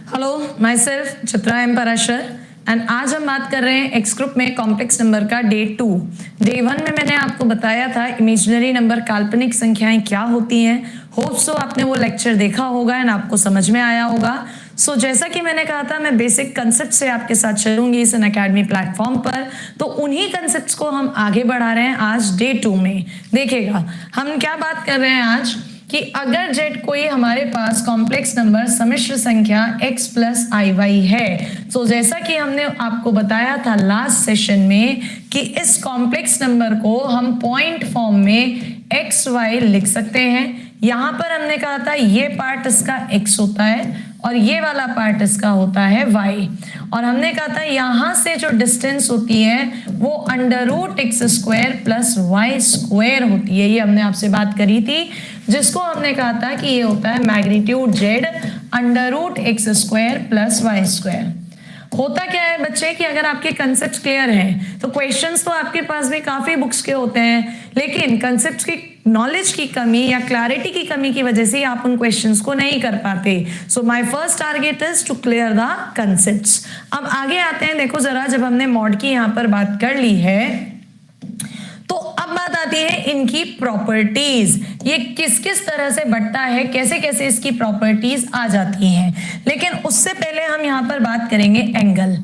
Hello, myself Chitra M Parashar and आज हम बात कर रहे हैं एक्स ग्रुप में कॉम्प्लेक्स नंबर का डे 2। डे 1 में मैंने आपको बताया था इमेजिनरी नंबर काल्पनिक संख्याएं क्या होती हैं। होप सो आपने वो लेक्चर देखा होगा एंड आपको समझ में आया होगा। सो जैसा कि मैंने कहा था, मैं बेसिक कंसेप्ट से आपके साथ चलूंगी इस अनअकैडमी प्लेटफॉर्म पर। तो उन्हीं कंसेप्ट्स को हम आगे बढ़ा रहे हैं आज डे 2 में। देखिएगा हम क्या बात कर रहे हैं आज कि अगर z कोई हमारे पास कॉम्प्लेक्स नंबर सम्मिश्र संख्या x प्लस आई वाई है, तो जैसा कि हमने आपको बताया था लास्ट सेशन में कि इस कॉम्प्लेक्स नंबर को हम पॉइंट फॉर्म में एक्स वाई लिख सकते हैं। यहां पर हमने कहा था ये पार्ट इसका x होता है और ये वाला पार्ट इसका होता है y, और हमने कहा था यहां से जो डिस्टेंस होती है वो under root X square plus Y square होती है। ये हमने आपसे बात करी थी, जिसको हमने कहा था कि ये होता है magnitude z under root X square plus Y square. होता क्या है बच्चे कि अगर आपके कंसेप्ट क्लियर हैं तो क्वेश्चंस तो आपके पास भी काफी बुक्स के होते हैं, लेकिन कंसेप्ट्स की नॉलेज की कमी या क्लैरिटी की कमी की वजह से आप उन क्वेश्चंस को नहीं कर पाते। So my first target is to clear the concepts. अब आगे आते हैं, देखो जरा, जब हमने मॉड की यहाँ पर बात कर ली है तो अब बात आती है इनकी प्रॉपर्टीज। ये किस किस तरह से बढ़ता है, कैसे कैसे इसकी प्रॉपर्टीज आ जाती हैं। लेकिन उससे पहले हम यहाँ पर बात करेंगे एंगल।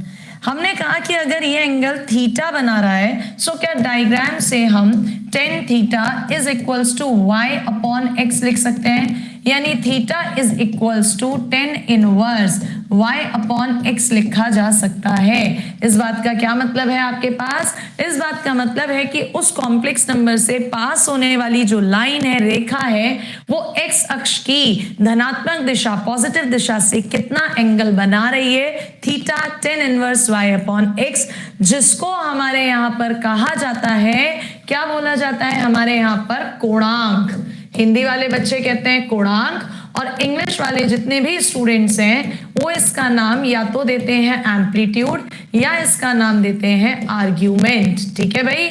हमने कहा कि अगर ये एंगल थीटा बना रहा है, सो क्या डायग्राम से हम tan theta is equals to y upon x लिख सकते हैं, यानी theta is equals to tan inverse y upon x लिखा जा सकता है। इस बात का क्या मतलब है आपके पास? इस बात का मतलब है कि उस कॉम्प्लेक्स नंबर से पास होने वाली जो लाइन है, रेखा है, वो x अक्ष की धनात्मक दिशा, पॉजिटिव दिशा से कितना एंगल बना रही है, theta tan inverse y upon x, जिसको हमारे यहाँ पर कहा जाता है, क्या बोला जाता है हमारे यहाँ पर, कोणांक। हिंदी वाले बच्चे कहते हैं कोणांक, और इंग्लिश वाले जितने भी स्टूडेंट्स हैं वो इसका नाम या तो देते हैं एम्पलीट्यूड या इसका नाम देते हैं आर्ग्यूमेंट। ठीक है भाई,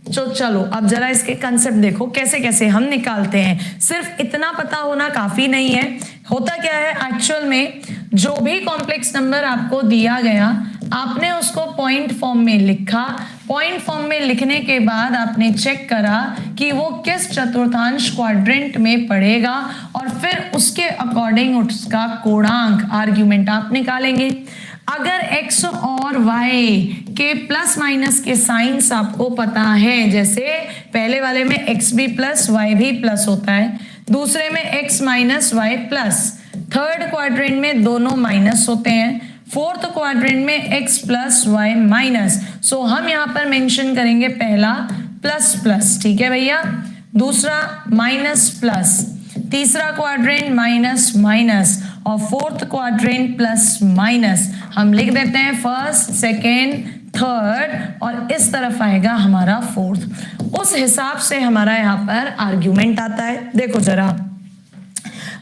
तो चलो अब जरा इसके कंसेप्ट देखो कैसे कैसे हम निकालते हैं। सिर्फ इतना पता होना काफी नहीं है। होता क्या है एक्चुअल में, जो भी कॉम्प्लेक्स नंबर आपको दिया गया आपने उसको पॉइंट फॉर्म में लिखा। पॉइंट फॉर्म में लिखने के बाद आपने चेक करा कि वो किस चतुर्थांश क्वाड्रेंट में पड़ेगा, और फिर उसके अकॉर्डिंग उसका कोणांक आर्ग्यूमेंट आप निकालेंगे। अगर x और y के प्लस माइनस के साइंस आपको पता है, जैसे पहले वाले में x भी प्लस y भी प्लस होता है, दूसरे में x minus y plus, third quadrant में दोनों माइनस होते हैं, फोर्थ क्वाड्रेंट में x प्लस y माइनस। सो हम यहाँ पर मेंशन करेंगे पहला प्लस प्लस, ठीक है भैया, दूसरा माइनस प्लस, तीसरा क्वाड्रेंट माइनस माइनस, और फोर्थ क्वाड्रेंट प्लस माइनस। हम लिख देते हैं फर्स्ट, सेकेंड, थर्ड, और इस तरफ आएगा हमारा फोर्थ। उस हिसाब से हमारा यहाँ पर आर्ग्यूमेंट आता है। देखो जरा,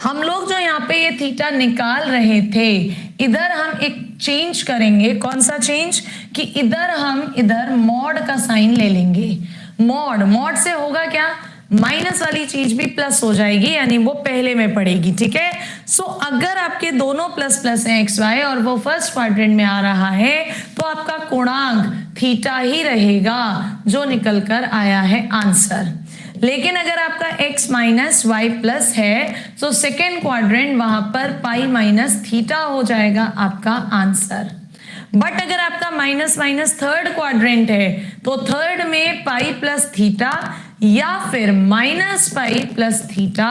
हम लोग जो यहाँ पे ये थीटा निकाल रहे थे, इधर हम एक चेंज करेंगे। कौन सा चेंज? कि इधर हम इधर मॉड का साइन ले लेंगे। मॉड से होगा क्या, माइनस वाली चीज भी प्लस हो जाएगी, यानी वो पहले में पड़ेगी। ठीक है, सो अगर आपके दोनों प्लस प्लस हैं एक्स वाई और वो फर्स्ट क्वाड्रेंट में आ रहा है, तो आपका कोणांक थीटा ही रहेगा जो निकल कर आया है आंसर। लेकिन अगर आपका x माइनस वाई प्लस है तो सेकेंड क्वाड्रेंट वहां पर पाई माइनस थीटा हो जाएगा आपका आंसर। बट अगर आपका माइनस माइनस थर्ड क्वाड्रेंट है तो थर्ड में पाई प्लस थीटा या फिर माइनस पाई प्लस थीटा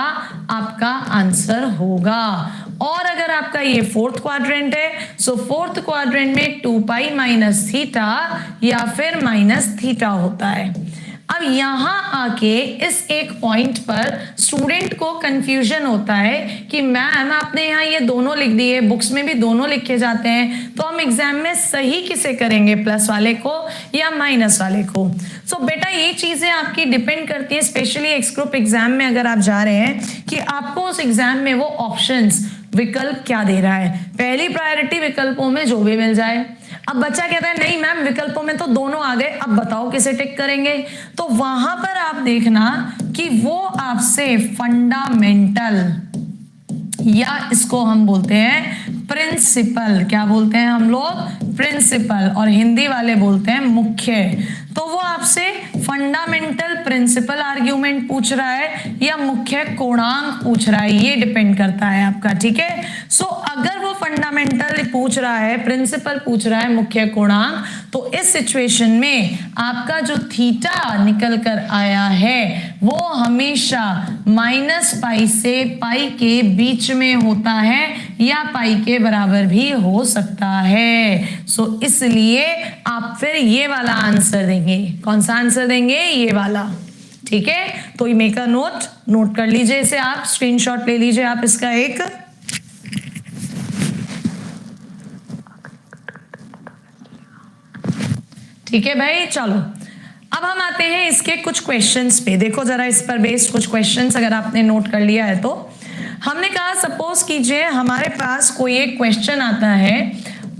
आपका आंसर होगा। और अगर आपका ये फोर्थ क्वाड्रेंट है, सो फोर्थ क्वाड्रेंट में 2 पाई माइनस थीटा या फिर माइनस थीटा होता है। अब यहां आके इस एक पॉइंट पर स्टूडेंट को कंफ्यूजन होता है कि मैम आपने यहाँ ये दोनों लिख दिए, बुक्स में भी दोनों लिखे जाते हैं, तो हम एग्जाम में सही किसे करेंगे, प्लस वाले को या माइनस वाले को? सो बेटा ये चीजें आपकी डिपेंड करती है, स्पेशली एक्स ग्रुप एग्जाम में अगर आप जा रहे हैं, कि आपको उस एग्जाम में वो ऑप्शंस, विकल्प क्या दे रहा है। पहली प्रायोरिटी विकल्पों में जो भी मिल जाए। अब बच्चा कहता है नहीं मैम विकल्पों में तो दोनों आ गए, अब बताओ किसे टिक करेंगे। तो वहां पर आप देखना कि वो आपसे फंडामेंटल या इसको हम बोलते हैं प्रिंसिपल। क्या बोलते हैं हम लोग? प्रिंसिपल। और हिंदी वाले बोलते हैं मुख्य। तो वो आपसे फंडामेंटल प्रिंसिपल आर्ग्यूमेंट पूछ रहा है या मुख्य कोणांक पूछ रहा है, ये डिपेंड करता है आपका, ठीक है। सो अगर वो फंडामेंटल पूछ रहा है, प्रिंसिपल पूछ रहा है, मुख्य कोणांक, तो इस सिचुएशन में आपका जो थीटा निकल कर आया है वो हमेशा -पाई से पाई के बीच में होता है या पाई के बराबर भी हो सकता है। सो इसलिए आप फिर ये वाला आंसर देंगे। कौन सा आंसर देंगे? ये वाला, ठीक है। तो मेक अ नोट कर लीजिए इसे, आप स्क्रीनशॉट ले लीजिए आप इसका एक। ठीक है भाई, चलो अब हम आते हैं इसके कुछ क्वेश्चंस पे। देखो जरा इस पर बेस्ड कुछ क्वेश्चंस अगर आपने नोट कर लिया है तो। हमने कहा सपोज कीजिए हमारे पास कोई एक क्वेश्चन आता है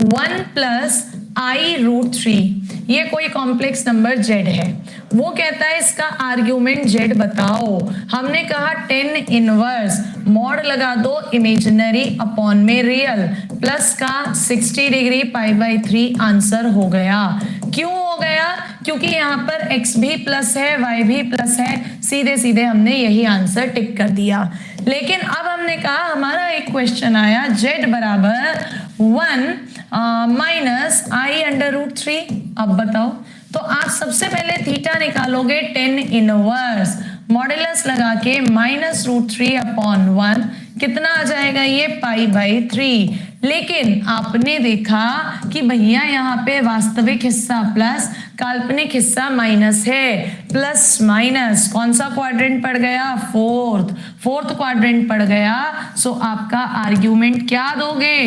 1 + i√3, ये कोई कॉम्प्लेक्स नंबर z है। वो कहता है इसका आर्ग्यूमेंट z बताओ। हमने कहा 10 इनवर्स मॉड लगा दो इमेजिनरी अपॉन में रियल, प्लस का 60 डिग्री π/3 आंसर हो गया। क्यों हो गया? क्योंकि यहाँ पर x भी प्लस है, y भी प्लस है, सीधे सीधे हमने यही आंसर टिक कर दिया। लेकिन अब हमने कहा हमारा एक क्वेश्चन आया z बराबर 1 - i√3। अब बताओ, तो आप सबसे पहले थीटा निकालोगे 10 इनवर्स मॉड्यूलस लगा के -√3 अपॉन 1, कितना आ जाएगा ये? π/3। लेकिन आपने देखा कि भैया यहाँ पे वास्तविक हिस्सा प्लस, काल्पनिक हिस्सा माइनस है। प्लस माइनस कौन सा क्वाड्रेंट पड़ गया? फोर्थ क्वाड्रेंट पड़ गया। सो आपका आर्ग्यूमेंट क्या दोगे?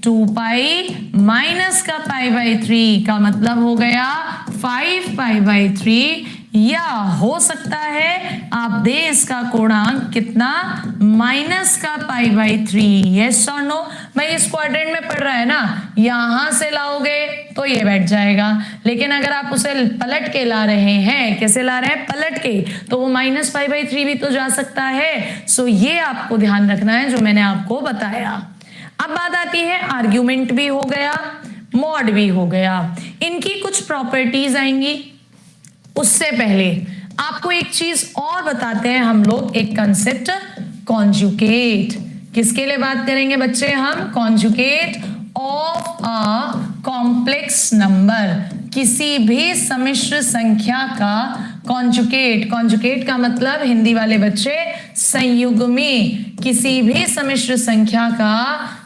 2π माइनस का π/3 का मतलब हो गया 5π/3, या हो सकता है आप दे इसका कोणांक कितना? माइनस का π/3। यस और नो? भाई इस क्वाड्रेंट में पड़ रहा है ना, यहां से लाओगे तो ये बैठ जाएगा। लेकिन अगर आप उसे पलट के ला रहे हैं, कैसे ला रहे हैं? पलट के, तो वो -π/3 भी तो जा सकता है। सो ये आपको ध्यान रखना है जो मैंने आपको बताया। अब बात आती है आर्ग्यूमेंट भी हो गया, मॉड भी हो गया, इनकी कुछ प्रॉपर्टीज आएंगी। उससे पहले आपको एक चीज और बताते हैं हम लोग, एक कंसेप्ट कॉन्जुगेट। किसके लिए बात करेंगे बच्चे हम? Conjugate of a complex number, किसी भी सम्मिश्र संख्या का कॉन्जुगेट। कॉन्जुगेट का मतलब हिंदी वाले बच्चे संयुग्मी। किसी भी सम्मिश्र संख्या का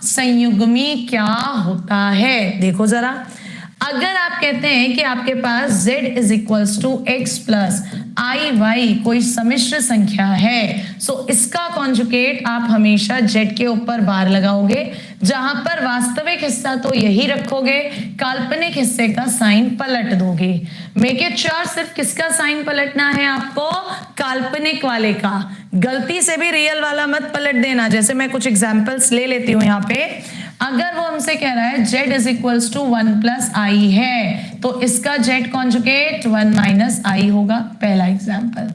संयुग्मी क्या होता है? देखो जरा, अगर आप कहते हैं कि आपके पास z = x + iy कोई सम्मिश्र संख्या है, सो इसका कॉन्जुगेट आप हमेशा z के ऊपर बार लगाओगे, जहां पर वास्तविक हिस्सा तो यही रखोगे, काल्पनिक हिस्से का साइन पलट दोगे। मेक इट श्योर सिर्फ किसका साइन पलटना है आपको? काल्पनिक वाले का। गलती से भी रियल वाला मत पलट देना। जैसे मैं कुछ एग्जांपल्स ले लेती हूं यहाँ पे। अगर वो हमसे कह रहा है z = 1 + i है, तो इसका z कॉन्जुगेट 1 - i होगा। पहला एग्जांपल।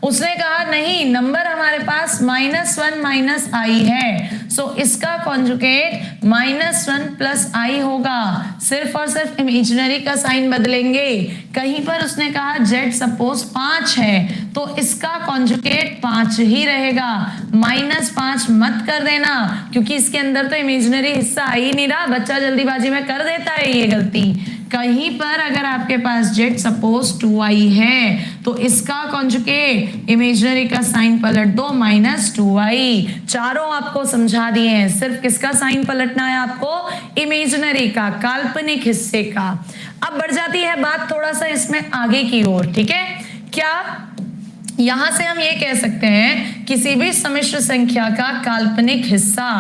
उसने कहा नहीं, नंबर हमारे पास -1 - i है, सो इसका कॉन्जुगेट -1 + i होगा। सिर्फ और सिर्फ इमेजिनरी का साइन बदलेंगे। कहीं पर उसने कहा z सपोज 5 है, तो इसका कॉन्जुगेट 5 ही रहेगा। -5 मत कर देना, क्योंकि इसके अंदर तो इमेजिनरी हिस्सा आ ही नहीं रहा। बच्चा जल्दीबाजी में कर देता है ये गलती। कहीं पर अगर आपके पास z सपोज 2i है, तो इसका कॉन्जुगेट इमेजिनरी का साइन पलट दो -2i। चारों आपको समझा दिए हैं। सिर्फ किसका साइन पलटना है आपको? इमेजिनरी का, काल्पनिक हिस्से का। अब बढ़ जाती है बात थोड़ा सा इसमें आगे की ओर, ठीक है। क्या यहां से हम ये कह सकते हैं किसी भी सम्मिश्र संख्या का काल्पनिक हिस्सा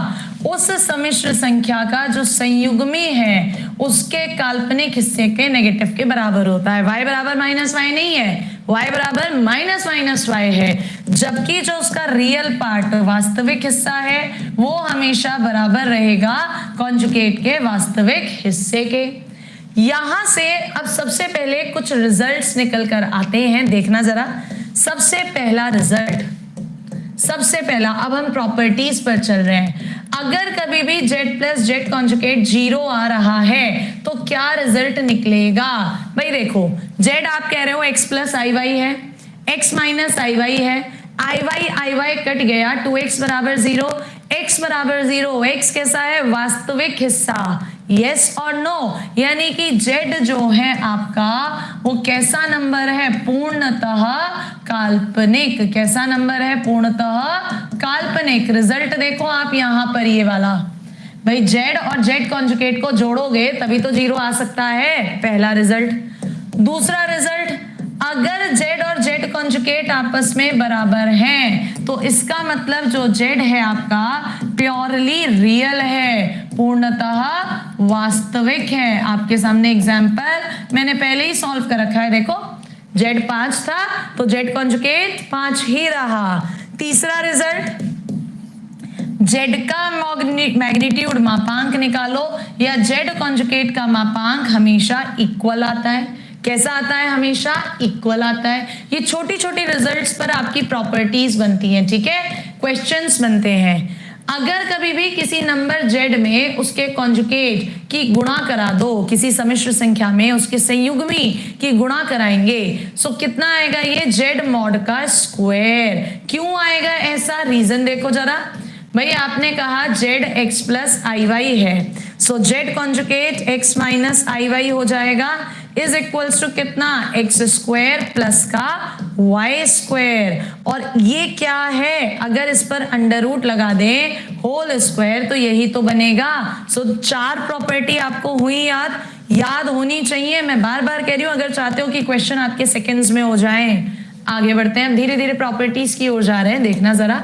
उस सम्मिश्र संख्या का जो संयुग्मी है उसके काल्पनिक हिस्से के नेगेटिव के बराबर होता है। y बराबर -y नहीं है, y बराबर -y है। जबकि जो उसका रियल पार्ट वास्तविक हिस्सा है वो हमेशा बराबर रहेगा कॉन्जुगेट के वास्तविक हिस्से के। यहां से अब सबसे पहले कुछ रिजल्ट्स निकल कर आते हैं, देखना जरा। सबसे पहला रिजल्ट, सबसे पहला, अब हम प्रॉपर्टीज पर चल रहे हैं। अगर कभी भी जेड प्लस जेड कॉन्जुगेट 0 आ रहा है तो क्या रिजल्ट निकलेगा? भाई देखो, जेड आप कह रहे हो x प्लस आई वाई है, x माइनस आई वाई है, आई वाई कट गया, 2x बराबर 0, x बराबर 0, x कैसा है? वास्तविक हिस्सा, यस और नो, यानी कि z जो है आपका वो कैसा नंबर है? पूर्णतः काल्पनिक। कैसा नंबर है? पूर्णतः काल्पनिक। रिजल्ट देखो आप यहां पर, ये वाला भाई z और z कॉन्जुगेट को जोड़ोगे तभी तो 0 आ सकता है, पहला रिजल्ट। दूसरा रिजल्ट, अगर z और z कॉन्जुगेट आपस में बराबर हैं तो इसका मतलब जो z है आपका प्योरली रियल है, पूर्णतः वास्तविक है। आपके सामने एग्जाम्पल मैंने पहले ही सॉल्व कर रखा है, देखो z 5 था तो z कॉन्जुगेट 5 ही रहा। तीसरा रिजल्ट, z का मैग्नीट्यूड मापांक निकालो या z कॉन्जुगेट का मापांक हमेशा इक्वल आता है। कैसा आता है? हमेशा इक्वल आता है। ये छोटी छोटी रिजल्ट्स पर आपकी प्रॉपर्टीज बनती हैं, ठीक है, क्वेश्चंस बनते हैं। अगर कभी भी किसी नंबर z में उसके कॉन्जुगेट की गुणा करा दो, किसी सम्मिश्र संख्या में उसके संयुग्मी की गुणा कराएंगे, सो कितना आएगा? ये z मॉड का स्क्वायर। क्यों आएगा ऐसा? रीजन देखो जरा। भाई आपने कहा z x plus i Y है, सो z conjugate x minus i Y हो जाएगा, इज इक्वल्स टू कितना? एक्स स्क्वायर प्लस का वाई स्क्वायर। और ये क्या है? अगर इस पर अंडर रूट लगा दें होल स्क्वायर तो यही तो बनेगा। सो 4 प्रॉपर्टी आपको हुई याद होनी चाहिए। मैं बार बार कह रही हूं, अगर चाहते हो कि क्वेश्चन आपके सेकेंड्स में हो जाए। आगे बढ़ते हैं, धीरे धीरे प्रॉपर्टीज की ओर जा रहे हैं, देखना जरा।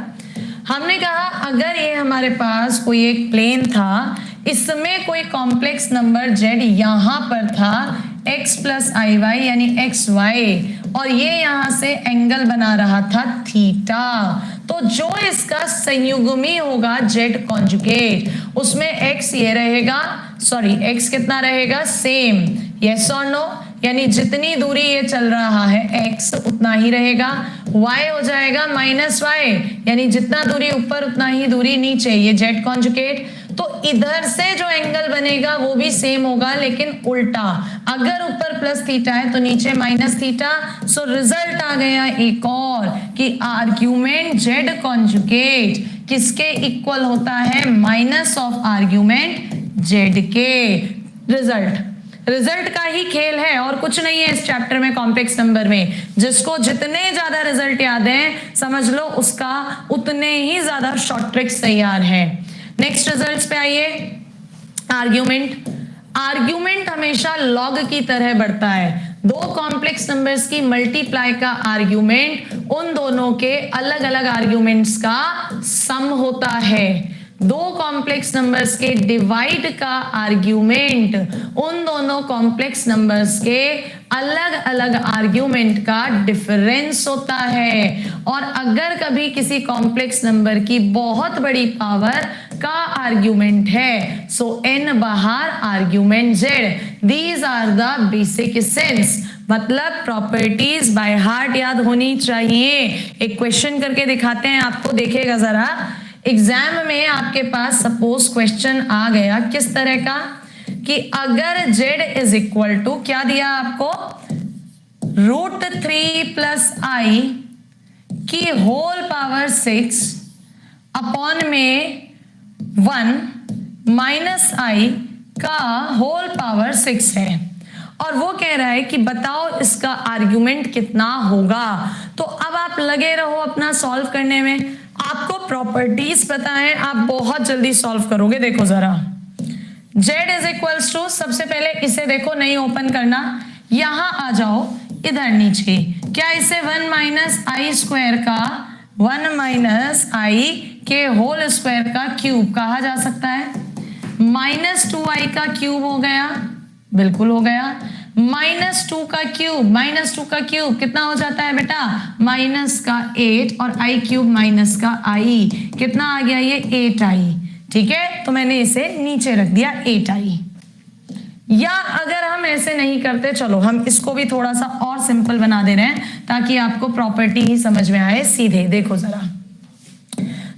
हमने कहा अगर ये हमारे पास कोई एक प्लेन था, इसमें कोई कॉम्प्लेक्स नंबर z यहां पर था x प्लस आई वाई यानी एक्स वाई, और ये यहां से एंगल बना रहा था थीटा, तो जो इसका संयुग्मी होगा z कॉन्जुगेट उसमें x ये रहेगा, सॉरी x कितना रहेगा? सेम, यस और नो, यानी जितनी दूरी ये चल रहा है x उतना ही रहेगा। y हो जाएगा माइनस वाई, यानी जितना दूरी ऊपर उतना ही दूरी नीचे, ये z कॉन्जुगेट। तो इधर से जो एंगल बनेगा वो भी सेम होगा लेकिन उल्टा, अगर ऊपर प्लस थीटा है तो नीचे माइनस थीटा। सो रिजल्ट आ गया एक और कि आर्ग्यूमेंट z कॉन्जुगेट किसके इक्वल होता है? माइनस ऑफ आर्ग्यूमेंट z के। रिजल्ट का ही खेल है और कुछ नहीं है इस चैप्टर में, कॉम्प्लेक्स नंबर में। जिसको जितने ज्यादा रिजल्ट याद हैं समझ लो उसका उतने ही ज्यादा शॉर्ट ट्रिक्स तैयार है। नेक्स्ट रिजल्ट्स पे आइए। आर्ग्यूमेंट हमेशा लॉग की तरह बढ़ता है। दो कॉम्प्लेक्स नंबर्स की मल्टीप्लाई का आर्ग्यूमेंट उन दोनों के अलग अलग आर्ग्यूमेंट्स का सम होता है। दो कॉम्प्लेक्स नंबर्स के डिवाइड का आर्ग्यूमेंट उन दोनों कॉम्प्लेक्स नंबर्स के अलग अलग आर्ग्यूमेंट का डिफरेंस होता है। और अगर कभी किसी कॉम्प्लेक्स नंबर की बहुत बड़ी पावर का आर्ग्यूमेंट है, सो n बाहर argument z, these are the basic sense. मतलब प्रॉपर्टीज बाय हार्ट याद होनी चाहिए। एक क्वेश्चन करके दिखाते हैं आपको, देखिएगा जरा। एग्जाम में आपके पास सपोज क्वेश्चन आ गया किस तरह का कि अगर z इज इक्वल टू क्या दिया आपको? √3 प्लस आई की होल पावर 6 अपॉन में 1 माइनस आई का होल पावर 6 है, और वो कह रहा है कि बताओ इसका आर्ग्यूमेंट कितना होगा। तो अब आप लगे रहो अपना सॉल्व करने में, आपको प्रॉपर्टीज पता है, आप बहुत जल्दी सॉल्व करोगे। देखो जरा, z इज इक्वल्स टू, सबसे पहले इसे देखो, नहीं ओपन करना, यहां आ जाओ इधर नीचे। क्या इसे 1 माइनस आई स्क्वायर का 1 माइनस आई के होल स्क्वायर का क्यूब कहा जा सकता है? -2i का क्यूब हो गया, बिल्कुल हो गया। -2 का क्यूब कितना हो जाता है बेटा? -8, और i क्यूब माइनस का i कितना आ गया? ये 8i। ठीक है, तो मैंने इसे नीचे रख दिया 8i। या अगर हम ऐसे नहीं करते, चलो हम इसको भी थोड़ा सा और सिंपल बना दे रहे हैं ताकि आपको प्रॉपर्टी ही समझ में आए सीधे। देखो जरा,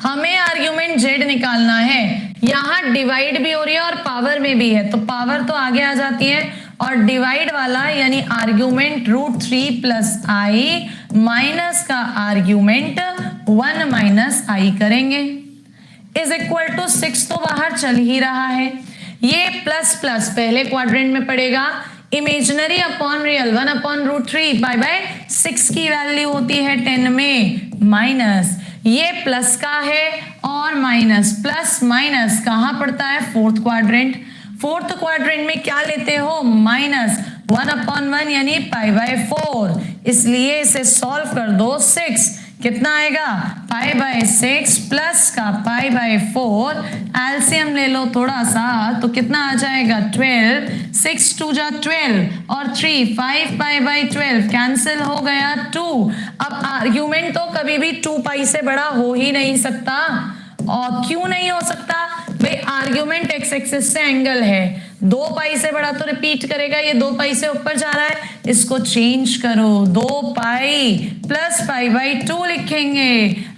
हमें आर्ग्यूमेंट z निकालना है। यहाँ डिवाइड भी हो रही है और पावर में भी है, तो पावर तो आगे आ जाती है और डिवाइड वाला यानी आर्ग्यूमेंट √3 प्लस आई माइनस का आर्ग्यूमेंट 1 माइनस आई करेंगे इज इक्वल टू 6 तो बाहर चल ही रहा है। ये प्लस प्लस पहले क्वाड्रेंट में पड़ेगा, imaginary upon real 1 upon √3 by 6 की वैल्यू होती है 10 में माइनस, ये प्लस का है और माइनस प्लस माइनस कहाँ पड़ता है फोर्थ क्वाड्रेंट। फोर्थ क्वाड्रेंट में क्या लेते हो माइनस 1 अपॉन 1 यानी π/4, इसलिए इसे सॉल्व कर दो 6 कितना आएगा π/6 प्लस का π/4, एलसीएम ले लो थोड़ा सा तो कितना आ जाएगा 12, 6 2 जा 12 और 3 5 π/12 कैंसिल हो गया 2। अब आर्ग्यूमेंट तो कभी भी 2 से बड़ा हो ही नहीं सकता। और क्यों नहीं हो सकता भाई, आर्ग्यूमेंट एक्स एक्सिस से एंगल है, 2 से बड़ा तो रिपीट करेगा, ये 2 से ऊपर जा रहा है, इसको चेंज करो 2 प्लस π/2 लिखेंगे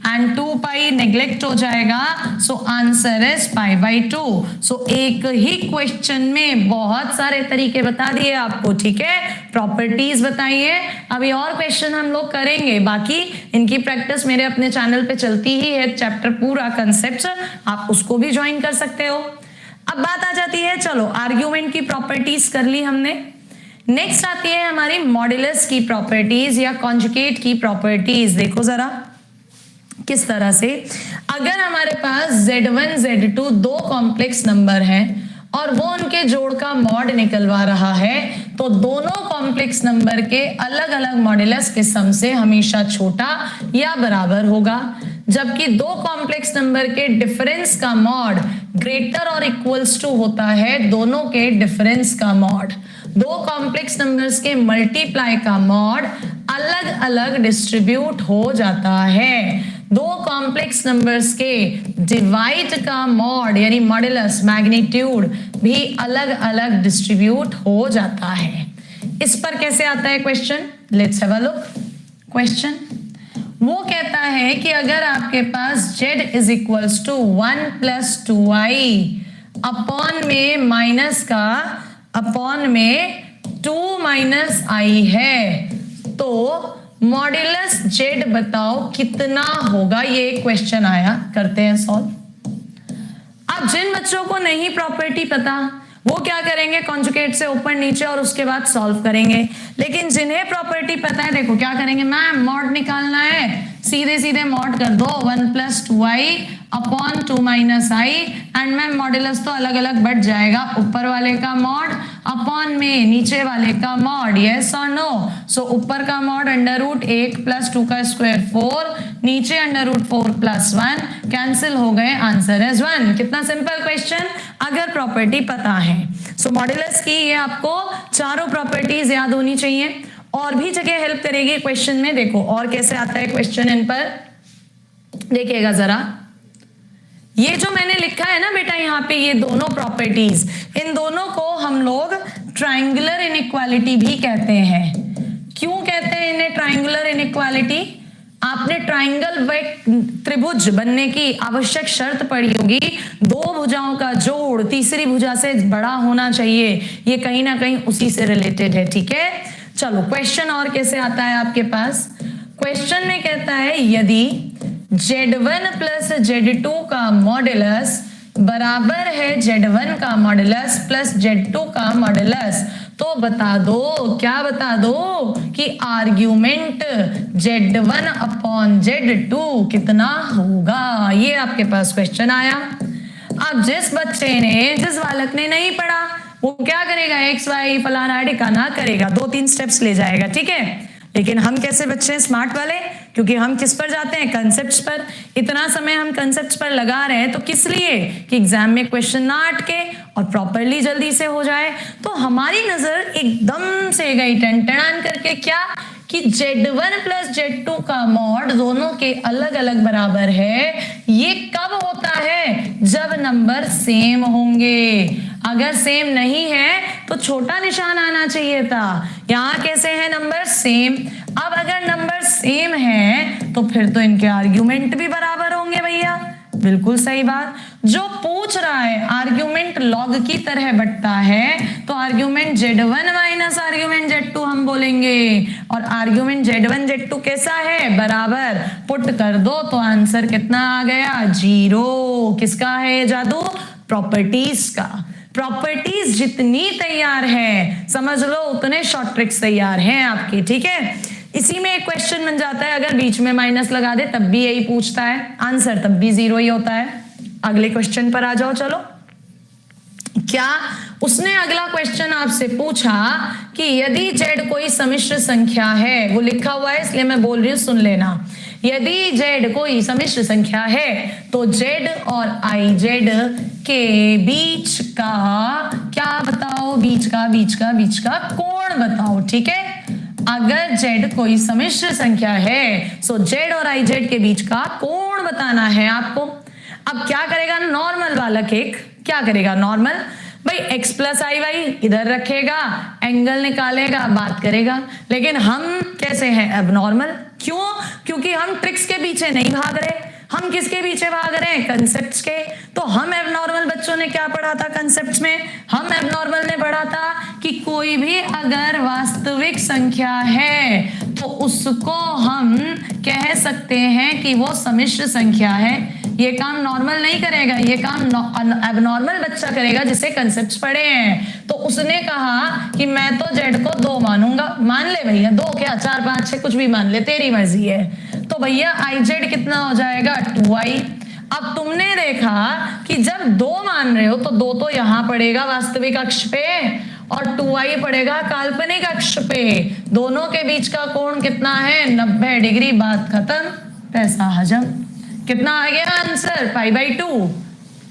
एंड 2 नेग्लेक्ट हो जाएगा, सो आंसर इज π/2। सो एक ही क्वेश्चन में बहुत सारे तरीके बता दिए आपको, ठीक है, प्रॉपर्टीज बताइए। अभी और क्वेश्चन हम लोग करेंगे, बाकी इनकी प्रैक्टिस मेरे अपने चैनल पे चलती ही है, चैप्टर पूरा कंसेप्ट आप उसको भी ज्वाइन कर सकते हो। अब बात आ जाती है, चलो आर्ग्यूमेंट की प्रॉपर्टीज कर ली हमने, नेक्स्ट आती है हमारी मॉड्यूलस की प्रॉपर्टीज या कॉन्जुगेट की प्रॉपर्टीज। देखो जरा किस तरह से, अगर हमारे पास Z1 Z2 दो कॉम्प्लेक्स नंबर हैं और वो उनके जोड़ का मॉड निकलवा रहा है, तो दोनों कॉम्प्लेक्स नंबर के अलग अलग मॉड्यूलस के सम से हमेशा छोटा या बराबर होगा, जबकि दो कॉम्प्लेक्स नंबर के डिफरेंस का मॉड ग्रेटर और इक्वल्स टू होता है दोनों के डिफरेंस का मॉड। दो कॉम्प्लेक्स नंबर्स के मल्टीप्लाई का मॉड अलग अलग डिस्ट्रीब्यूट हो जाता है। दो कॉम्प्लेक्स नंबर्स के डिवाइड का मॉड यानी मॉड्यूलस मैग्नीट्यूड भी अलग अलग डिस्ट्रीब्यूट हो जाता है। इस पर कैसे आता है question, let's have a look. Question वो कहता है कि अगर आपके पास z is equals to 1 + 2i upon में माइनस का अपॉन में 2 - i है, तो मॉड्यूलस z बताओ कितना होगा। ये क्वेश्चन आया, करते हैं सॉल्व। अब जिन बच्चों को नहीं प्रॉपर्टी पता वो क्या करेंगे, कॉन्जुगेट से ऊपर नीचे और उसके बाद सॉल्व करेंगे, लेकिन जिन्हें प्रॉपर्टी पता है देखो क्या करेंगे, मैम मॉड निकालना है, सीधे सीधे मॉड कर दो 1 + 2i upon 2 - i and ma'am modulus तो अलग अलग बढ़ जाएगा, ऊपर वाले का मॉड अपॉन में नीचे वाले का मॉड, यस और नो। सो ऊपर का मॉड √1 + 2 का स्क्वायर 4, नीचे √4 + 1 कैंसिल हो गए, आंसर इज 1। कितना सिंपल क्वेश्चन अगर प्रॉपर्टी पता है। सो मॉड्यूलस की ये आपको चारों प्रॉपर्टीज याद होनी चाहिए, और भी जगह हेल्प करेगी क्वेश्चन में। देखो और कैसे आता है क्वेश्चन, इन पर देखिएगा जरा। ये जो मैंने लिखा है ना बेटा यहाँ पे, ये दोनों प्रॉपर्टीज, इन दोनों को हम लोग ट्रायंगुलर इनइक्वालिटी भी कहते हैं। क्यों कहते हैं इन्हें ट्रायंगुलर इनइक्वालिटी? आपने ट्रायंगल व त्रिभुज बनने की आवश्यक शर्त पड़ी होगी, दो भुजाओं का जोड़ तीसरी भुजा से बड़ा होना चाहिए, ये कहीं ना कहीं उसी से रिलेटेड है, ठीक है। चलो क्वेश्चन और कैसे आता है आपके पास। क्वेश्चन में कहता है यदि Z1 + Z2 का मॉड्यूलस बराबर है Z1 का मॉड्यूलस प्लस Z2 का मॉड्यूलस, तो बता दो, क्या बता दो कि आर्ग्यूमेंट Z1 अपॉन Z2 कितना होगा। ये आपके पास क्वेश्चन आया। अब जिस बच्चे ने, जिस बालक ने नहीं पढ़ा वो क्या करेगा, एक्स वाई फलाना ठिकाना करेगा, 2-3 स्टेप्स ले जाएगा, ठीक है। लेकिन हम कैसे बच्चे हैं, स्मार्ट वाले, क्योंकि हम किस पर जाते हैं, कंसेप्ट्स पर। इतना समय हम कंसेप्ट्स पर लगा रहे हैं तो किस लिए, कि एग्जाम में क्वेश्चन ना अटके और प्रॉपरली जल्दी से हो जाए। तो हमारी नजर एकदम से गई टन करके क्या, कि Z1 + Z2 का मॉड दोनों के अलग अलग बराबर है। ये कब होता है, जब नंबर सेम होंगे। अगर सेम नहीं है तो छोटा निशान आना चाहिए था, यहाँ कैसे है नंबर सेम। अब अगर नंबर सेम है तो फिर तो इनके आर्ग्यूमेंट भी बराबर होंगे भैया, बिल्कुल सही बात। जो पूछ रहा है आर्ग्यूमेंट लॉग की तरह बटता है तो argument Z1 minus argument Z2 हम बोलेंगे, और आर्ग्यूमेंट Z1 Z2 कैसा है, बराबर। पुट कर दो तो आंसर कितना आ गया, 0। किसका है जादू, प्रॉपर्टीज का। प्रॉपर्टीज जितनी तैयार है समझ लो उतने शॉर्ट ट्रिक्स तैयार हैं आपके, ठीक है। इसी में एक क्वेश्चन बन जाता है, अगर बीच में माइनस लगा दे तब भी यही पूछता है, आंसर तब भी 0 ही होता है। अगले क्वेश्चन पर आ जाओ। चलो, क्या उसने अगला क्वेश्चन आपसे पूछा कि यदि Z कोई सम्मिश्र संख्या है, वो लिखा हुआ है इसलिए मैं बोल रही हूं, सुन लेना। यदि Z कोई सम्मिश्र संख्या है तो Z और IZ के बीच का क्या बताओ, बीच का कोण बताओ, ठीक है। अगर Z कोई सम्मिश्र संख्या है तो Z और IZ के बीच का कोण बताना है आपको। अब क्या करेगा, नॉर्मल वाला केक क्या करेगा, नॉर्मल भाई x प्लस आई वाई इधर रखेगा, एंगल निकालेगा, बात करेगा। लेकिन हम कैसे हैं, एबनॉर्मल। क्यों, क्योंकि हम ट्रिक्स के पीछे नहीं भाग रहे, हम किसके पीछे भाग रहे हैं, कंसेप्ट्स के। तो हम एबनॉर्मल बच्चों ने क्या पढ़ा था कंसेप्ट्स में, हम एबनॉर्मल ने पढ़ा था कि कोई भी अगर वास्तविक संख्या है तो उसको हम कह सकते हैं कि वो सम्मिश्र संख्या है। ये काम नॉर्मल नहीं करेगा, ये काम एबनॉर्मल बच्चा करेगा जिसे कंसेप्ट्स पढ़े हैं। तो उसने कहा कि मैं तो Z को 2 मानूंगा, मान ले भैया 2 क्या 4 5 6 कुछ भी मान ले, तेरी मर्जी है। तो भैया IZ कितना हो जाएगा, 2i। अब तुमने देखा कि जब 2 मान रहे हो तो 2 तो यहां पड़ेगा वास्तविक अक्ष पे और 2i पड़ेगा काल्पनिक अक्ष पे। दोनों के बीच का कोण कितना है, 90 डिग्री। बात खत्म, पैसा हजम। कितना आ गया आंसर, π/2।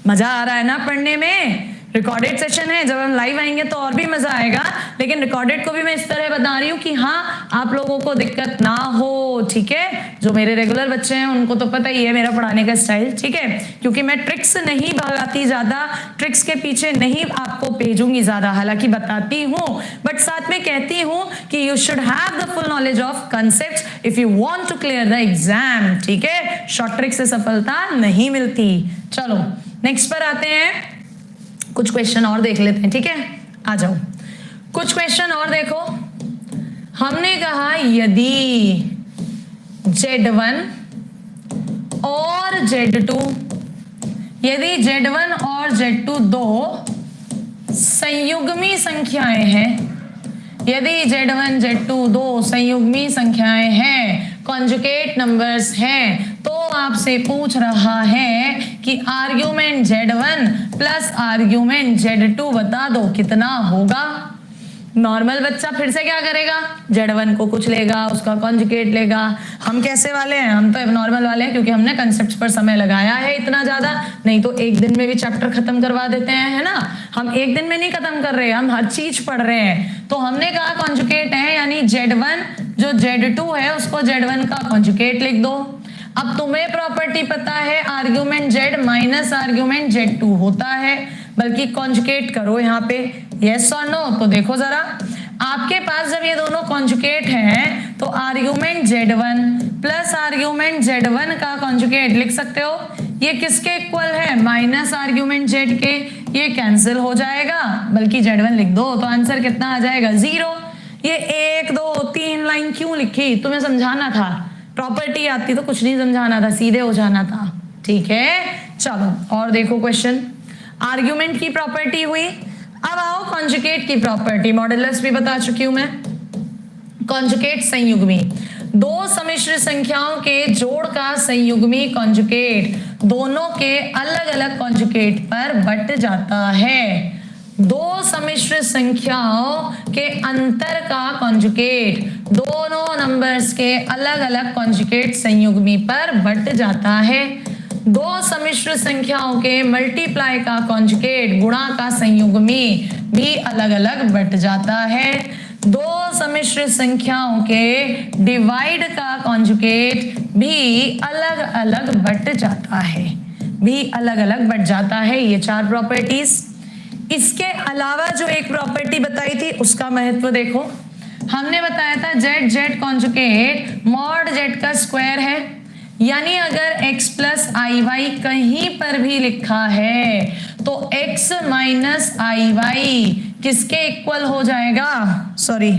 मजा आ रहा है ना पढ़ने में। रिकॉर्डेड सेशन है, जब हम लाइव आएंगे तो और भी मजा आएगा, लेकिन रिकॉर्डेड को भी मैं इस तरह बता रही हूँ कि हाँ आप लोगों को दिक्कत ना हो, ठीक है। जो मेरे रेगुलर बच्चे हैं उनको तो पता ही है मेरा पढ़ाने का स्टाइल, ठीक है। क्योंकि मैं ट्रिक्स नहीं भगाती ज्यादा, ट्रिक्स के पीछे नहीं आपको भेजूंगी ज्यादा, हालांकि बताती हूँ बट साथ में कहती हूँ कि you should have the full knowledge of concepts if you want to clear the exam, ठीक है। शॉर्ट ट्रिक से सफलता नहीं मिलती। चलो नेक्स्ट पर आते हैं, कुछ क्वेश्चन और देख लेते हैं, ठीक है। आ जाओ, कुछ क्वेश्चन और देखो। हमने कहा यदि Z1 और Z2, यदि Z1 और Z2 दो संयुग्मी संख्याएं हैं, यदि Z1 Z2 दो संयुग्मी संख्याएं हैं, कॉन्जुगेट नंबर्स हैं, तो आपसे पूछ रहा है कि argument Z1 plus argument Z2 बता दो कितना होगा। नॉर्मल बच्चा फिर से क्या करेगा, Z1 को कुछ लेगा, उसका कॉन्जुगेट लेगा। हम कैसे वाले हैं, हम तो एबनॉर्मल वाले हैं क्योंकि हमने कंसेप्ट्स पर समय लगाया है इतना ज्यादा, नहीं तो एक दिन में भी चैप्टर खत्म करवा देते हैं, है ना। हम एक दिन में नहीं खत्म कर रहे, हम हर चीज पढ़ रहे हैं। तो हमने कहा कॉन्जुगेट है, यानी Z1 जो Z2 है उसको Z1 का कॉन्जुगेट लिख दो। अब तुम्हें प्रॉपर्टी पता है argument Z minus argument Z2 होता है, बल्कि कॉन्जुगेट करो यहाँ पे, यस और नो। तो देखो जरा, आपके पास जब ये दोनों कॉन्जुगेट हैं तो argument Z1 plus argument Z1 का कॉन्जुगेट लिख सकते हो। ये किसके इक्वल है, माइनस आर्ग्यूमेंट Z के। ये कैंसिल हो जाएगा, बल्कि Z1 लिख दो तो आंसर कितना आ जाएगा, 0। ये 1 2 3 लाइन क्यों लिखी, तुम्हें समझाना था। प्रॉपर्टी आती तो कुछ नहीं समझाना था, सीधे हो जाना था, ठीक है। चलो और देखो क्वेश्चन, आर्ग्यूमेंट की प्रॉपर्टी हुई। अब आओ कॉन्जुगेट की प्रॉपर्टी, मॉडुलस भी बता चुकी हूं मैं। कॉन्जुगेट संयुग्मी, दो सम्मिश्र संख्याओं के जोड़ का संयुग्मी कॉन्जुगेट दोनों के अलग अलग कॉन्जुगेट पर बट जाता है। दो सम्मिश्र संख्याओं के अंतर का कॉन्जुगेट दोनों नंबर्स के अलग अलग कॉन्जुगेट संयुग्मी पर बट जाता है। दो सम्मिश्र संख्याओं के मल्टीप्लाई का कॉन्जुगेट गुणा का संयुग्मी भी अलग अलग बट जाता है। दो सम्मिश्र संख्याओं के डिवाइड का कॉन्जुगेट भी अलग अलग बट जाता है, भी अलग अलग बट जाता है। ये 4 प्रॉपर्टीज। इसके अलावा जो एक प्रॉपर्टी बताई थी उसका महत्व देखो। हमने बताया था Z Z conjugate mod Z का स्क्वायर है, यानी अगर x प्लस आई आई वाई कहीं पर भी लिखा है तो x माइनस आई वाई किसके इक्वल हो जाएगा? सॉरी,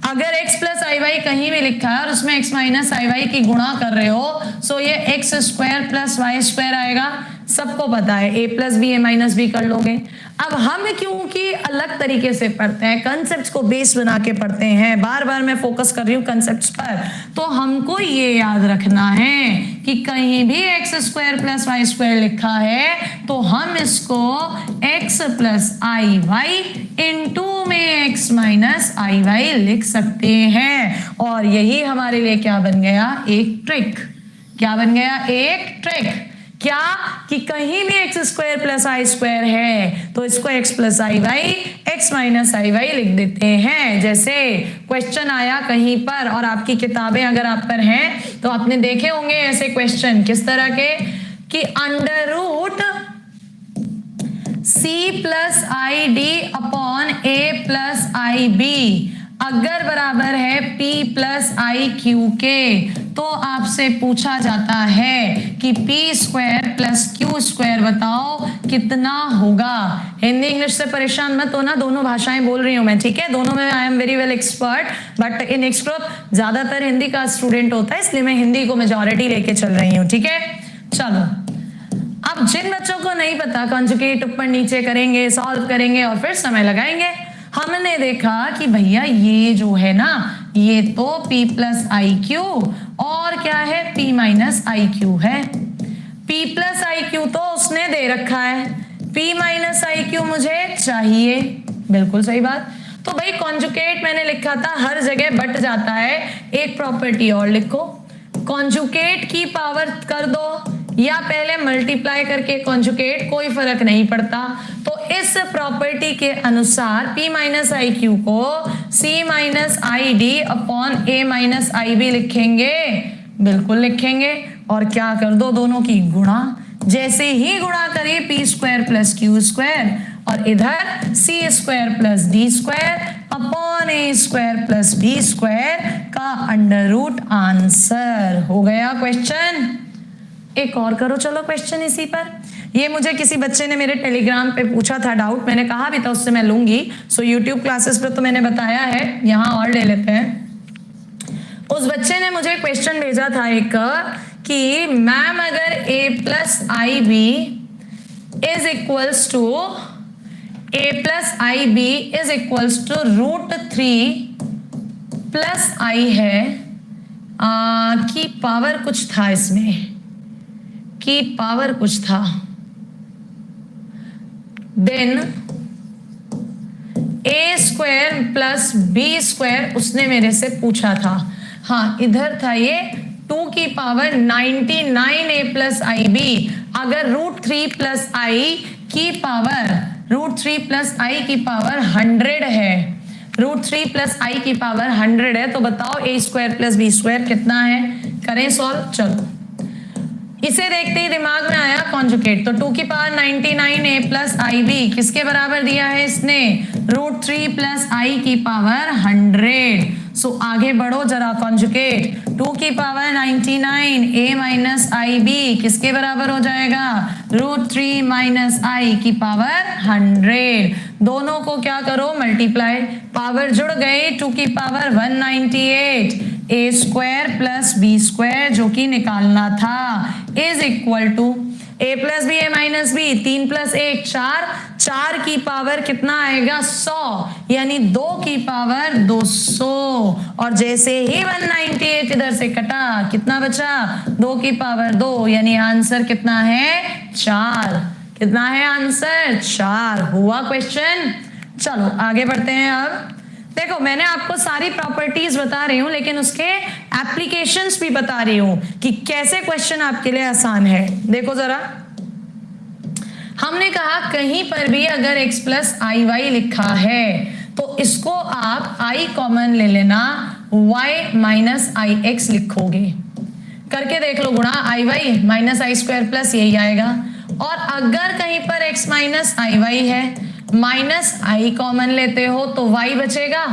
अगर x प्लस आई वाई कहीं भी लिखा है और उसमें x माइनस आई वाई की गुणा कर रहे हो सो ये x square plus Y square आएगा। सबको पता है a plus B A minus B कर लोगे। अब हम क्योंकि अलग तरीके से पढ़ते हैं, कंसेप्ट्स को बेस बना के पढ़ते हैं, बार बार मैं फोकस कर रही हूँ कंसेप्ट्स पर, तो हमको ये याद रखना है कि कहीं भी x square plus Y square लिखा है तो हम इसको x plus i y into में x माइनस आई वाई लिख सकते हैं। और यही हमारे लिए क्या बन गया? एक ट्रिक। क्या बन गया? एक ट्रिक। क्या कि कहीं भी x स्क्वायर प्लस आई स्क्वायर है तो इसको x plus i Y x minus i y लिख देते हैं। जैसे क्वेश्चन आया कहीं पर और आपकी किताबें अगर आप पर हैं तो आपने देखे होंगे ऐसे क्वेश्चन किस तरह के कि under root c plus i d upon a plus I b अगर बराबर है p प्लस आई क्यू के तो आपसे पूछा जाता है कि p square plus q square बताओ कितना होगा। हिंदी इंग्लिश से परेशान मत होना, दोनों भाषाएं बोल रही हूं मैं, ठीक है? दोनों में I am very well expert, but in next group ज्यादातर हिंदी का स्टूडेंट होता है इसलिए मैं हिंदी को मेजॉरिटी लेके चल रही हूँ, ठीक है? चलो, अब जिन बच्चों को नहीं पता कॉन्जुगेट ऊपर नीचे करेंगे, सॉल्व करेंगे और फिर समय लगाएंगे। हमने देखा कि भैया ये जो है ना ये तो p प्लस आई क्यू और क्या है p माइनस आई क्यू है। p प्लस आई क्यू तो उसने दे रखा है, p माइनस आई क्यू मुझे चाहिए। बिल्कुल सही बात। तो भाई कॉन्जुगेट मैंने लिखा था हर जगह बट जाता है, एक प्रॉपर्टी और लिखो, कॉन्जुगेट की पावर कर दो या पहले मल्टीप्लाई करके कॉन्जुगेट, कोई फर्क नहीं पड़ता। तो इस प्रॉपर्टी के अनुसार p माइनस आई क्यू को c minus i d upon a minus i b लिखेंगे। बिल्कुल लिखेंगे। और क्या कर दो? दोनों की गुणा। जैसे ही गुणा करिए p square plus q square और इधर c square plus d square upon a square plus b square का अंडर रूट आंसर हो गया क्वेश्चन। एक और करो चलो क्वेश्चन इसी पर। ये मुझे किसी बच्चे ने मेरे टेलीग्राम पे पूछा था डाउट, मैंने कहा भी था उससे मैं लूंगी, सो यूट्यूब क्लासेस पे तो मैंने बताया है, यहाँ और ले लेते हैं। उस बच्चे ने मुझे क्वेश्चन भेजा था एक कि मैम अगर a plus I B is equals to a plus I B is equals to root 3 plus I है की पावर कुछ था, इसमें की पावर कुछ था, देन ए स्क्वायर प्लस बी स्क्वायर उसने मेरे से पूछा था। हाँ इधर था ये 2 की पावर 99 ए प्लस आई बी अगर रूट 3 प्लस आई की पावर रूट 3 प्लस आई की पावर 100 है, रूट 3 प्लस आई की पावर 100 है तो बताओ ए स्क्वायर प्लस बी स्क्वायर कितना है? करें सॉल्व। चलो इसे देखते ही दिमाग में आया कॉन्जुगेट, तो 2 की पावर 99 ए प्लस आई बी किसके बराबर दिया है इसने? रूट 3 प्लस आई की पावर 100। सो आगे बढ़ो जरा, कॉन्जुगेट 2 की power 99 A minus i B किसके बराबर हो जाएगा? रूट 3 माइनस आई की पावर 100। दोनों को क्या करो? मल्टीप्लाई, पावर जुड़ गई, 2 की power 198 a square plus b square जो कि निकालना था is equal to a plus B A minus b 3 plus 1 4, 4 की पावर कितना आएगा? 100, यानी 2 की पावर 200। और जैसे ही 198 इधर से कटा कितना बचा? 2 की पावर 2, यानी आंसर कितना है? 4। कितना है आंसर? 4 हुआ क्वेश्चन। चलो आगे बढ़ते हैं। अब देखो मैंने आपको सारी प्रॉपर्टीज बता रही हूं लेकिन उसके एप्लीकेशंस भी बता रही हूं कि कैसे क्वेश्चन आपके लिए आसान है। देखो जरा, हमने कहा कहीं पर भी अगर x प्लस आई वाई लिखा है तो इसको आप i कॉमन ले लेना, y माइनस आई एक्स लिखोगे, करके देख लो गुणा आई वाई माइनस आई स्क्वायर प्लस यही आएगा। और अगर कहीं पर x माइनस आई वाई है, माइनस आई कॉमन लेते हो तो y बचेगा,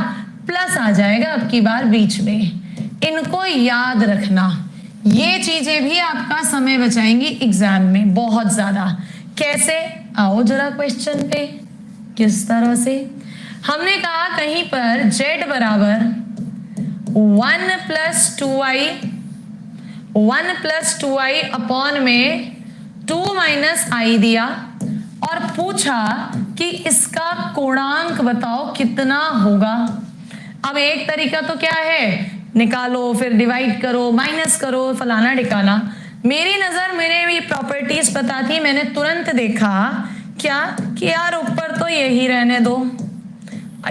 प्लस आ जाएगा अब की बार बीच में। इनको याद रखना, ये चीजें भी आपका समय बचाएंगी एग्जाम में बहुत ज्यादा। कैसे? आओ जरा क्वेश्चन पे। किस तरह से? हमने कहा कहीं पर z बराबर 1 + 2i अपॉन में 2 - i दिया और पूछा कि इसका कोणांक बताओ कितना होगा। अब एक तरीका तो क्या है, निकालो फिर डिवाइड करो माइनस करो फलाना ढिकाना। मेरी नजर मेरे भी प्रॉपर्टीज पता थी, मैंने तुरंत देखा क्या कि यार ऊपर तो यही रहने दो,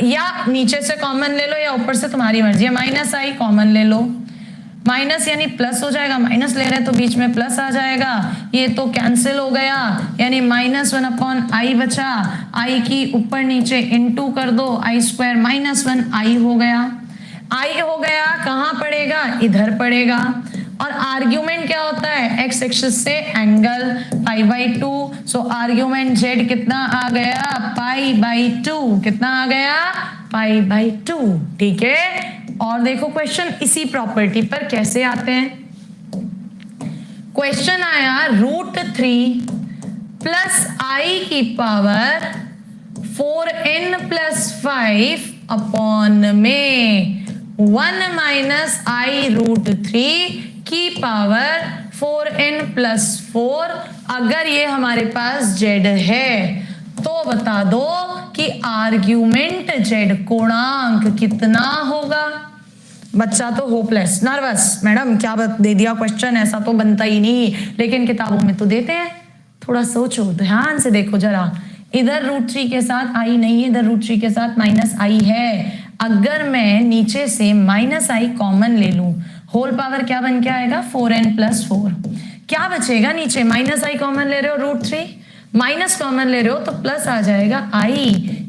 या नीचे से कॉमन ले लो या ऊपर से तुम्हारी मर्जी है। -i कॉमन ले लो, माइनस यानी प्लस हो जाएगा, माइनस ले रहे हैं तो बीच में प्लस आ जाएगा, ये तो कैंसिल हो गया, यानी -1/i बचा। i की ऊपर नीचे इनटू कर दो, i² -1i हो गया। i हो गया, कहाँ पड़ेगा? इधर पड़ेगा। और आर्ग्यूमेंट क्या होता है? x एक्सिस से एंगल π/2। सो आर्ग्यूमेंट z कितना आ गया? π/2। कितना आ गया? π/2। ठीक है। और देखो क्वेश्चन इसी प्रॉपर्टी पर कैसे आते हैं। क्वेश्चन आया √3 + i की पावर 4n + 5 अपॉन में 1 - i√3 की पावर 4n + 4। अगर ये हमारे पास z है तो बता दो कि आर्ग्यूमेंट z कोणांक कितना होगा। बच्चा तो होपलेस, नर्वस, मैडम क्या दे दिया क्वेश्चन, ऐसा तो बनता ही नहीं, लेकिन किताबों में तो देते हैं। थोड़ा सोचो, ध्यान से देखो जरा। इधर √3 के साथ i नहीं है, इधर √3 के साथ -i है। अगर मैं नीचे से -i कॉमन ले लूं, होल पावर क्या बन के आएगा? 4n + 4। क्या बचेगा नीचे? -i कॉमन ले रहे हो, √3 माइनस कॉमन ले रहे हो तो प्लस आ जाएगा i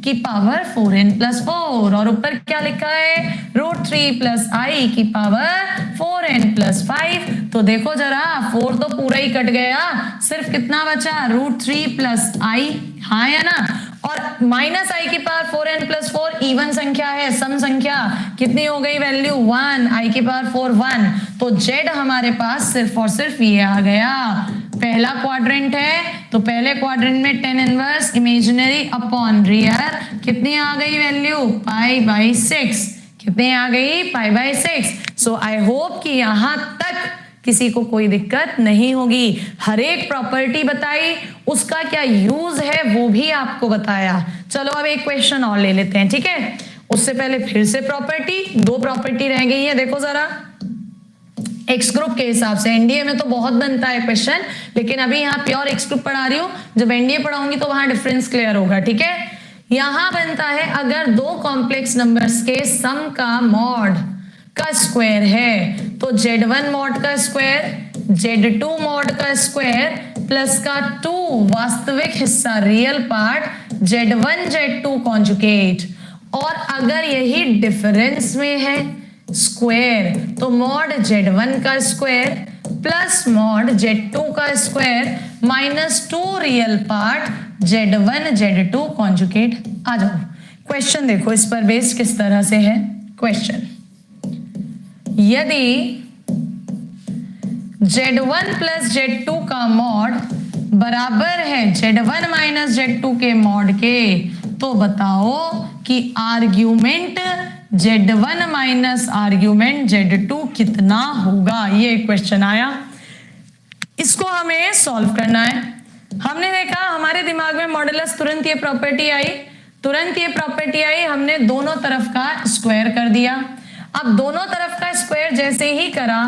की पावर 4n + 4। और ऊपर क्या लिखा है? √3 + i की पावर 4n + 5। तो देखो जरा, 4 तो पूरा ही कट गया, सिर्फ कितना बचा? √3 + i। हाँ या ना? और -i की पावर 4n + 4 इवन संख्या है, सम संख्या। कितनी हो गई वैल्यू? 1। i की पावर 4 1। तो z हमारे पास सिर्फ और सिर्फ ये आ गया। पहला क्वाड्रेंट है तो पहले क्वाड्रेंट में tan inverse imaginary upon real कितनी आ गई वैल्यू? π/6। कितनी आ गई? π/6। सो आई होप कि यहां तक किसी को कोई दिक्कत नहीं होगी। हर एक प्रॉपर्टी बताई, उसका क्या यूज है वो भी आपको बताया। चलो अब एक क्वेश्चन और ले लेते हैं, ठीक है। उससे पहले फिर से प्रॉपर्टी, 2 प्रॉपर्टी रह गई है। देखो जरा, एक्स ग्रुप के हिसाब से एनडीए में तो बहुत बनता है क्वेश्चन, लेकिन अभी यहाँ प्योर एक्स ग्रुप पढ़ा रही हूँ, जब एनडीए पढ़ाऊंगी तो वहां डिफरेंस क्लियर होगा, ठीक है। यहां बनता है अगर 2 कॉम्प्लेक्स नंबर्स के सम का मॉड का स्क्वायर है तो z1 मॉड का स्क्वायर z2 मॉड का स्क्वायर प्लस का 2 वास्तविक हिस्सा real part z1 z2 conjugate. और अगर यही डिफरेंस में है स्क्वायर तो मॉड z1 का स्क्वायर प्लस मॉड z2 का square -2 real part z1 z2 conjugate. आ जाओ क्वेश्चन देखो, इस पर बेस किस तरह से है क्वेश्चन। यदि z1 + z2 का मॉड बराबर है z1 - z2 के मॉड के, तो बताओ कि आर्ग्यूमेंट z1 - आर्ग्यूमेंट z2 कितना होगा। ये क्वेश्चन आया, इसको हमें सॉल्व करना है। हमने देखा हमारे दिमाग में मॉडुलस, तुरंत ये प्रॉपर्टी आई, हमने दोनों तरफ का स्क्वायर कर दिया। अब दोनों तरफ का स्क्वायर जैसे ही करा,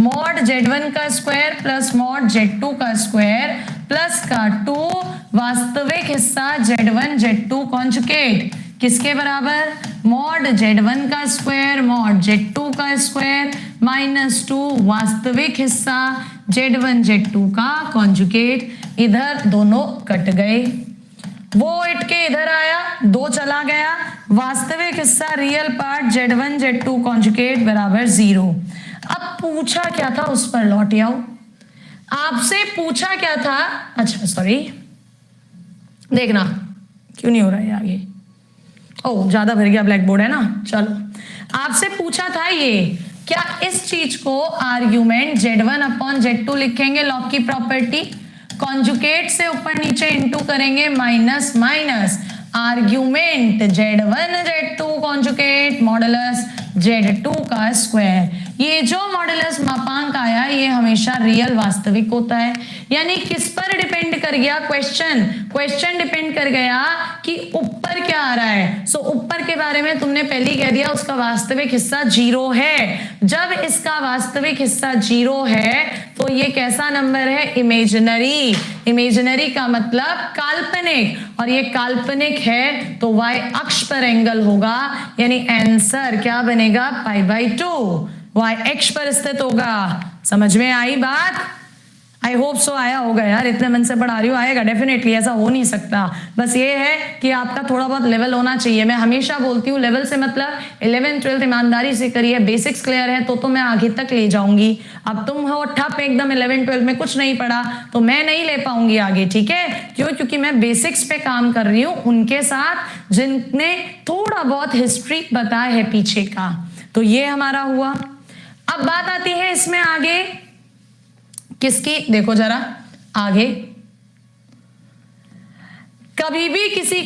मॉड z1 का स्क्वायर प्लस मॉड z2 का स्क्वायर प्लस का 2 वास्तविक हिस्सा z1 z2 कॉन्जुगेट किसके बराबर? मॉड z1 का स्क्वायर मॉड z2 का स्क्वायर -2 वास्तविक हिस्सा z1 z2 का कॉन्जुगेट। इधर दोनों कट गए, वो इट के इधर आया, 2 चला गया, वास्तविक हिस्सा real part z1 z2 conjugate बराबर 0। अब पूछा क्या था उस पर लौट आओ। आपसे पूछा क्या था, अच्छा सॉरी देखना क्यों नहीं हो रहा है आगे, ओ ज्यादा भर गया ब्लैक बोर्ड है ना। चलो आपसे पूछा था ये क्या इस चीज को आर्ग्यूमेंट Z1 अपॉन Z2 लिखेंगे लॉग की प्रॉपर्टी, कॉन्जुगेट से ऊपर नीचे इंटू करेंगे minus minus argument Z1 Z2 conjugate modulus Z2 का स्क्वायर। ये जो मॉडुलस मापांक आया ये हमेशा रियल वास्तविक होता है, यानी किस पर डिपेंड कर गया क्वेश्चन डिपेंड कर गया कि ऊपर क्या आ रहा है। सो ऊपर के बारे में तुमने पहले ही कह दिया उसका वास्तविक हिस्सा 0 है। जब इसका वास्तविक हिस्सा 0 है तो ये कैसा नंबर है, इमेजिनरी। इमेजिनरी का मतलब काल्पनिक, और ये काल्पनिक है तो y अक्ष पर एंगल होगा, यानी आंसर क्या बनेगा π/2, y अक्ष पर स्थित होगा। समझ में आई बात? आई होप सो आया होगा यार, इतने मन से पढ़ा रही हूँ, आएगा डेफिनेटली, ऐसा हो नहीं सकता। बस ये है कि आपका थोड़ा बहुत लेवल होना चाहिए। मैं हमेशा बोलती हूँ लेवल से मतलब 11th 12th ईमानदारी से करिए, बेसिक्स क्लियर है तो मैं आगे तक ले जाऊंगी। अब तुम हो ठप एकदम 11th 12th में कुछ नहीं पढ़ा तो मैं नहीं ले पाऊंगी आगे, ठीक है? क्यों? क्योंकि मैं बेसिक्स पे काम कर रही हूँ उनके साथ जिनने थोड़ा बहुत हिस्ट्री पता है पीछे का। तो ये हमारा हुआ। अब बात आती है इसमें आगे किसकी, देखो जरा आगे। कभी भी किसी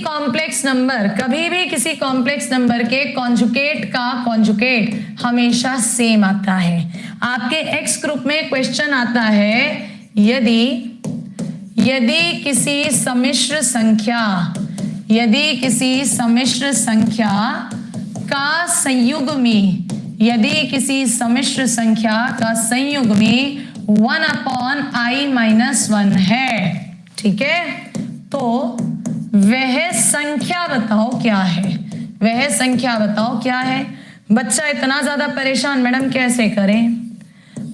कॉम्प्लेक्स नंबर के कॉन्जुगेट का कॉन्जुगेट हमेशा सेम आता है। आपके एक्स ग्रुप में क्वेश्चन आता है यदि किसी सम्मिश्र संख्या का संयुग्मी 1/i-1 है, ठीक है? तो वह संख्या बताओ क्या है। बच्चा इतना ज्यादा परेशान, मैडम कैसे करें?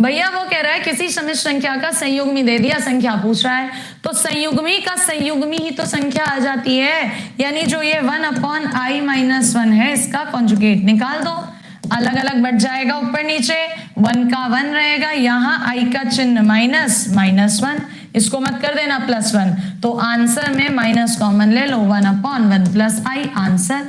भैया वो कह रहा है किसी सम्मिश्र संख्या का संयुग्मी दे दिया, संख्या पूछ रहा है तो संयुग्मी का संयुग्मी ही तो संख्या आ जाती है, यानी जो ये 1/i-1 है इसका कॉन्जुगेट निकाल दो। अलग अलग बढ़ जाएगा ऊपर नीचे, 1 का 1 रहेगा, यहाँ i का चिन्ह -1, इसको मत कर देना +1, तो आंसर में माइनस कॉमन ले लो, 1/1 + i आंसर।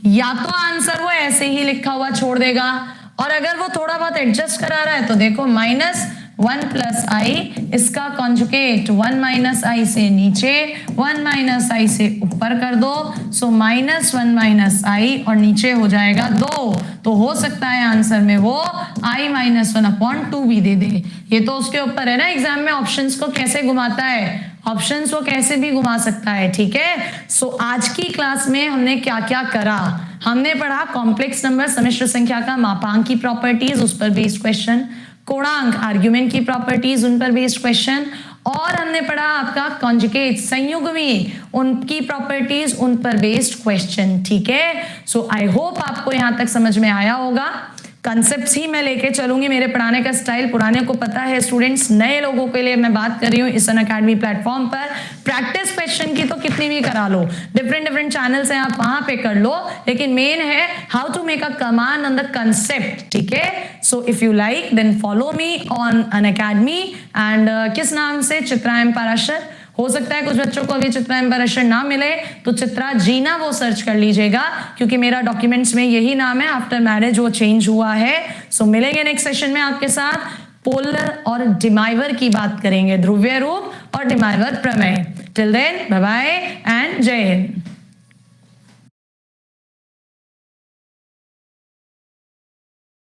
या तो आंसर वो ऐसे ही लिखा हुआ छोड़ देगा, और अगर वो थोड़ा बहुत एडजस्ट करा रहा है तो देखो -1 + i, इसका कॉन्जुगेट 1 - i से नीचे 1 - i से ऊपर कर दो, सो -1 - i और नीचे हो जाएगा 2। तो हो सकता है आंसर में वो i-1/2 भी दे दे। ये तो उसके ऊपर है ना एग्जाम में ऑप्शंस को कैसे घुमाता है, ऑप्शंस वो कैसे भी घुमा सकता है, ठीक है? सो आज की क्लास में हमने क्या क्या करा, हमने पढ़ा कॉम्प्लेक्स नंबर सम्मिश्र संख्या का मापांक की प्रॉपर्टीज, उस पर बेस्ड क्वेश्चन, कोणांक आर्ग्यूमेंट की प्रॉपर्टीज, उन पर बेस्ड क्वेश्चन, और हमने पढ़ा आपका कॉन्जुगेट संयुग्मी उनकी प्रॉपर्टीज, उन पर बेस्ड क्वेश्चन, ठीक है? सो आई होप आपको यहां तक समझ में आया होगा। कंसेप्ट्स ही मैं लेके चलूंगी, मेरे पढ़ाने का स्टाइल पुराने को पता है, स्टूडेंट्स नए लोगों के लिए मैं बात कर रही हूँ इस अनअकैडमी प्लेटफॉर्म पर। प्रैक्टिस क्वेश्चन की तो कितनी भी करा लो, डिफरेंट चैनल्स हैं, आप वहां पे कर लो, लेकिन मेन है how to make a command on the concept, ठीक है? So if you like then follow me on Unacademy and किस नाम से, चित्रा एम पाराशर। हो सकता है कुछ बच्चों को अभी चित्रा एम पाराशर ना मिले तो चित्रा जीना वो सर्च कर लीजिएगा, क्योंकि मेरा डॉक्यूमेंट्स में यही नाम है, आफ्टर मैरिज वो चेंज हुआ है। सो मिलेंगे नेक्स्ट सेशन में आपके साथ, पोलर और डिमाइवर की बात करेंगे, ध्रुवीय रूप और डिमाइवर प्रमेय। Till then bye bye and जय हिंद।